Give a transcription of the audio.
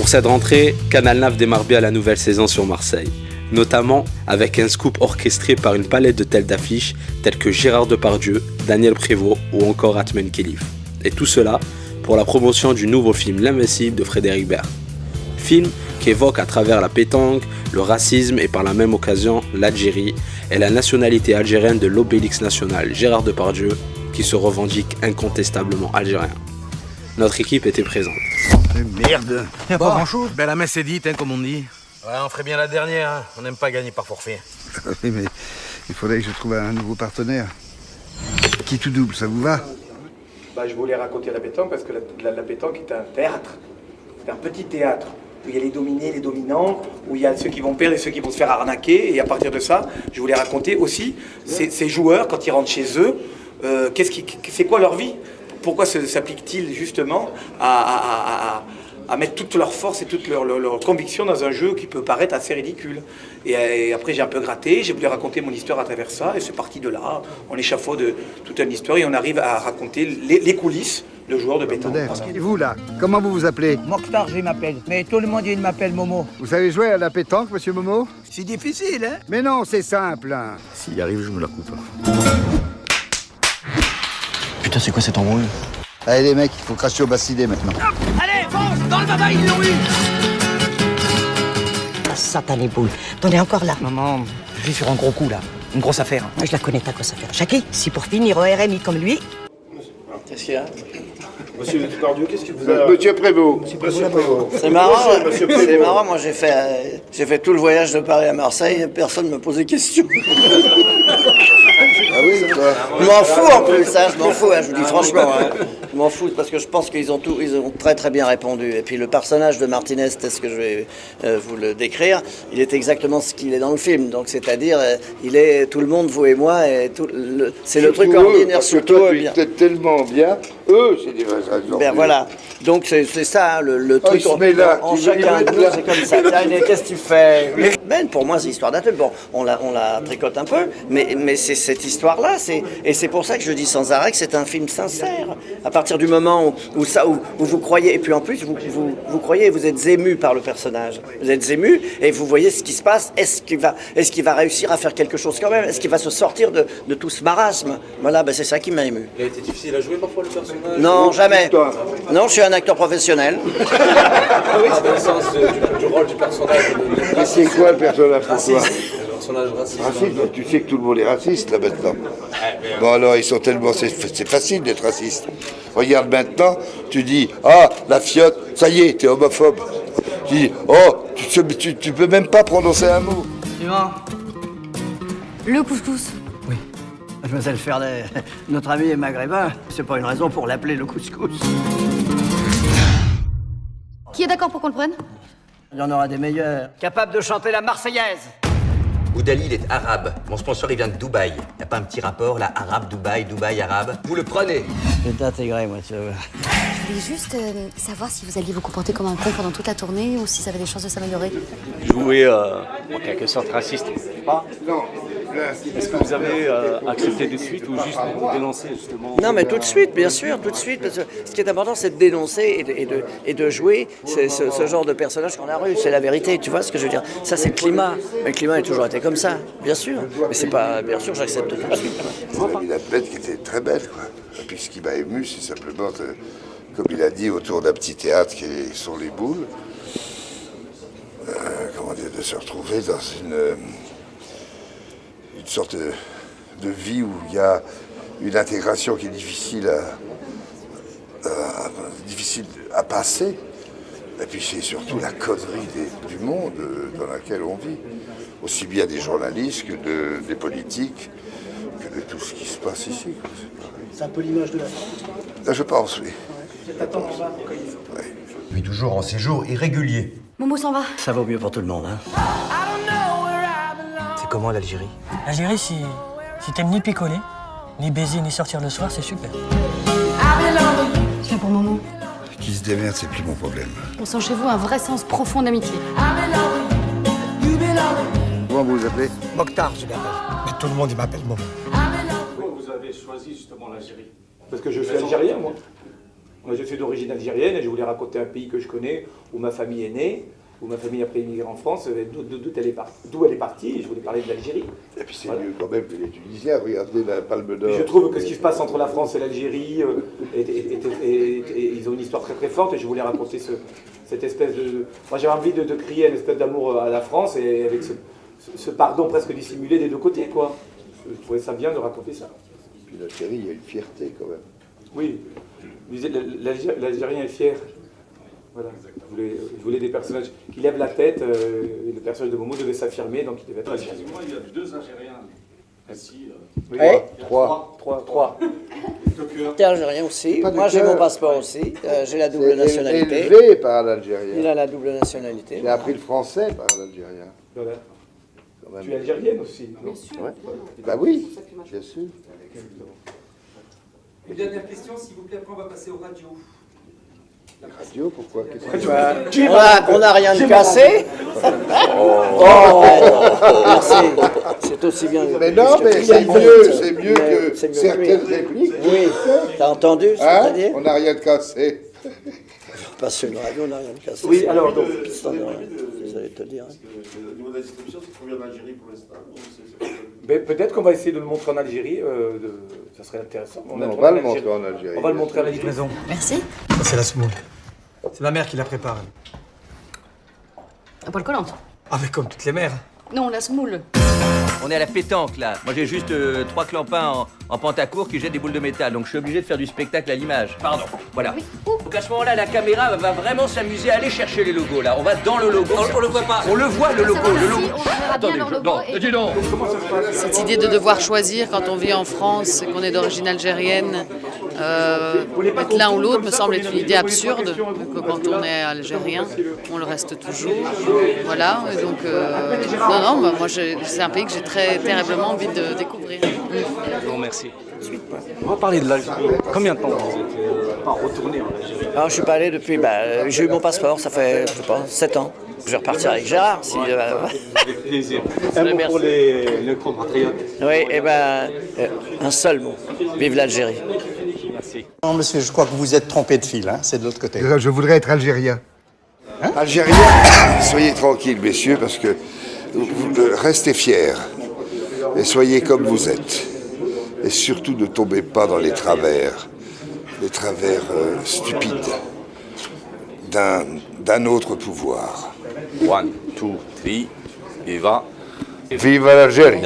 Pour cette rentrée, Canal 9 démarre bien la nouvelle saison sur Marseille, notamment avec un scoop orchestré par une palette de têtes d'affiches telles que Gérard Depardieu, Daniel Prévost ou encore Atmen Khelif. Et tout cela pour la promotion du nouveau film L'Invincible de Frédéric Bert. Film qui évoque à travers la pétanque, le racisme et par la même occasion l'Algérie et la nationalité algérienne de l'Obélix national Gérard Depardieu qui se revendique incontestablement algérien. Notre équipe était présente. Merde. Pas grand-chose. Ben la messe est dite, hein, comme on dit. Ouais, on ferait bien la dernière, hein. On n'aime pas gagner par forfait. Oui, mais il faudrait que je trouve un nouveau partenaire. Qui tout double, ça vous va? Je voulais raconter la pétanque parce que la pétanque est un théâtre. C'est un petit théâtre où il y a les dominés, les dominants, où il y a ceux qui vont perdre et ceux qui vont se faire arnaquer. Et à partir de ça, je voulais raconter aussi ces joueurs, quand ils rentrent chez eux, c'est quoi leur vie? Pourquoi s'applique-t-il justement à mettre toute leur force et toute leur conviction dans un jeu qui peut paraître assez ridicule. Et après, j'ai un peu gratté, j'ai voulu raconter mon histoire à travers ça, et c'est parti de là. On échafaude toute une histoire et on arrive à raconter les coulisses de joueurs de pétanque. Et vous, là, comment vous vous appelez? Mokhtar, je m'appelle. Mais tout le monde, il m'appelle Momo. Vous savez jouer à la pétanque, monsieur Momo? C'est difficile, hein? Mais non, c'est simple. Hein. S'il arrive, je me la coupe. Putain, c'est quoi cette embrouille? Allez, les mecs, il faut cracher au bassinet maintenant. Allez, fonce! Dans le baba, ils l'ont eu! Ah, satané boule. T'en es encore là? Maman, je vis sur un gros coup, là. Une grosse affaire. Je la connais, ta grosse affaire. Jackie, si pour finir au RMI comme lui... Qu'est-ce qu'il y a? Monsieur Depardieu, qu'est-ce que vous avez... Monsieur Prévost. Monsieur Prévost. C'est marrant, c'est marrant, moi j'ai fait tout le voyage de Paris à Marseille, personne ne me posait question. Ah oui, quoi. Je m'en fous en plus, hein, je m'en fous, hein, je vous dis franchement. Hein. Je m'en fous parce que je pense qu'ils ont très très bien répondu. Et puis le personnage de Martinez, c'est ce que je vais vous le décrire, il est exactement ce qu'il est dans le film. Donc c'est-à-dire, il est tout le monde, vous et moi, et c'est le truc ordinaire surtout. Peut-être tellement bien, eux, c'est des vrais exemples. Ben voilà. Donc c'est ça le truc. Il se met là, en tu veux chacun le de mettre nous, là. c'est comme ça. Tiens, qu'est-ce que tu fais? Ben pour moi c'est l'histoire d'un truc. Bon, on la tricote un peu, mais c'est cette histoire-là, et c'est pour ça que je dis sans arrêt que c'est un film sincère. À partir du moment où vous croyez, et puis en plus vous croyez, vous êtes ému par le personnage. Vous êtes ému et vous voyez ce qui se passe. Est-ce qu'il va réussir à faire quelque chose quand même? Est-ce qu'il va se sortir de tout ce marasme? Voilà, ben c'est ça qui m'a ému. Il a été difficile à jouer parfois le personnage? Non, jamais. Non, je suis un acteur professionnel. Ah oui, c'est dans le sens du rôle du personnage. Mais c'est quoi le personnage pour toi? Le personnage raciste. Raciste, tu sais que tout le monde est raciste là maintenant. Bon alors ils sont tellement, c'est facile d'être raciste. Regarde maintenant, tu dis ah la fiotte, ça y est, t'es homophobe. Tu dis oh tu peux même pas prononcer un mot. Suivant. Le couscous. Oui. Mademoiselle Ferlet, notre ami est maghrébin. C'est pas une raison pour l'appeler le couscous. Qui est d'accord pour qu'on le prenne? Il y en aura des meilleurs. Capable de chanter la Marseillaise. Oudali, il est arabe. Mon sponsor, il vient de Dubaï. Y a pas un petit rapport, là, arabe, Dubaï, Dubaï, arabe? Vous le prenez. Je vais t'intégrer, moi, tu vois. Je voulais juste savoir si vous alliez vous comporter comme un con pendant toute la tournée ou si ça avait des chances de s'améliorer. Jouer en quelque sorte raciste, pas? Non. Est-ce que vous avez accepté de suite ou juste pour dénoncer justement? Non, mais tout de suite, bien sûr, tout de suite. Parce que ce qui est important, c'est de dénoncer et de jouer ce genre de personnage qu'on a eu. C'est la vérité, tu vois ce que je veux dire? Ça, c'est le climat. Mais le climat a toujours été comme ça, bien sûr. Mais c'est pas, bien sûr, j'accepte tout de suite. On a mis la bête qui était très belle, quoi. Et puis ce qui m'a ému, c'est simplement, comme il a dit, autour d'un petit théâtre qui sont les boules, comment dire, de se retrouver dans une sorte de vie où il y a une intégration qui est difficile à passer. Et puis c'est surtout la connerie du monde dans lequel on vit. Aussi bien des journalistes que des politiques, que de tout ce qui se passe ici. C'est un peu l'image de la France. Là, je pense, oui. Oui. Puis toujours en séjour irrégulier. Momo s'en va. Ça vaut mieux pour tout le monde, hein. C'est comment l'Algérie? L'Algérie, si t'aimes ni picoler, ni baiser, ni sortir le soir, c'est super. Je viens pour Momo. Qui se démerde, c'est plus mon problème. On sent chez vous un vrai sens profond d'amitié. Comment vous vous appelez? Mokhtar, je m'appelle. Mais tout le monde, il m'appelle Momo. Pourquoi vous avez choisi justement l'Algérie? Parce que je suis algérien, moi. Moi, je suis d'origine algérienne et je voulais raconter un pays que je connais, où ma famille est née, où ma famille après immigré en France, d'où elle est partie, et je voulais parler de l'Algérie. Et puis c'est mieux quand même que les Tunisiens, regardez la Palme d'Or. Et je trouve que ce qui se passe entre la France et l'Algérie, ils ont une histoire très très forte et je voulais raconter cette espèce de... Moi j'avais envie de crier une espèce d'amour à la France et avec ce pardon presque dissimulé des deux côtés, quoi. Je trouvais ça bien de raconter ça. Puis l'Algérie, il y a une fierté quand même. Oui, l'Algérien est fier. Voilà. Je voulais des personnages qui lèvent la tête, et le personnage de Momo devait s'affirmer, donc il devait être algérien. Excusez-moi, il y a 2 Algériens ici. Oui. Trois. T'es algérien aussi. Moi, j'ai mon passeport aussi. J'ai la double nationalité. Élevé par l'Algérien. Il a la double nationalité. J'ai appris le français par l'Algérien. Voilà. Tu es algérienne aussi, non? Ouais. Bah oui, bien sûr. Une dernière question, s'il vous plaît, après on va passer aux radios. Radio, pourquoi? On n'a rien de cassé. Merci. C'est aussi bien. Mais non, mais c'est mieux que certaines répliques. Oui, t'as entendu, c'est-à-dire? On n'a rien de cassé. Pas sur une radio, on n'a rien de cassé. Oui, alors donc. Vous allez te dire. Au niveau de la distribution, c'est trop bien en Algérie pour l'instant. Peut-être qu'on va essayer de le montrer en Algérie, ça serait intéressant. On va le montrer en Algérie. On va le montrer à la livraison. Merci. Ça, c'est la semoule. C'est ma mère qui la prépare. À poil collante. Ah, mais comme toutes les mères. Non, la semoule. On est à la pétanque là. Moi j'ai juste 3 clampins en pantacourt qui jettent des boules de métal, donc je suis obligé de faire du spectacle à l'image. Pardon, voilà. Donc à ce moment-là, la caméra va vraiment s'amuser à aller chercher les logos là. On va dans le logo. On le voit pas. On le voit le logo. Attendez, dis donc. Cette idée de devoir choisir quand on vit en France et qu'on est d'origine algérienne, être l'un ou l'autre me semble être une idée absurde, que quand on est algérien, on le reste toujours. Voilà, et donc moi c'est un pays que j'ai très terriblement envie de découvrir. Je vous remercie. On va parler de l'Algérie. Combien de temps vous êtes pas retourné en Algérie? Alors, je suis pas allé depuis, j'ai eu mon passeport, ça fait, je sais pas, 7 ans. Je vais repartir avec Gérard. Si, Avec plaisir. Un mot pour les compatriotes. Oui, un seul mot. Vive l'Algérie. Merci. Non, monsieur, je crois que vous vous êtes trompé de fil, hein, c'est de l'autre côté. Je voudrais être algérien. Algérien, soyez tranquilles, messieurs, parce que restez fiers. Et soyez comme vous êtes. Et surtout ne tombez pas dans les travers stupides d'un autre pouvoir. 1, 2, 3, viva. Viva l'Algérie.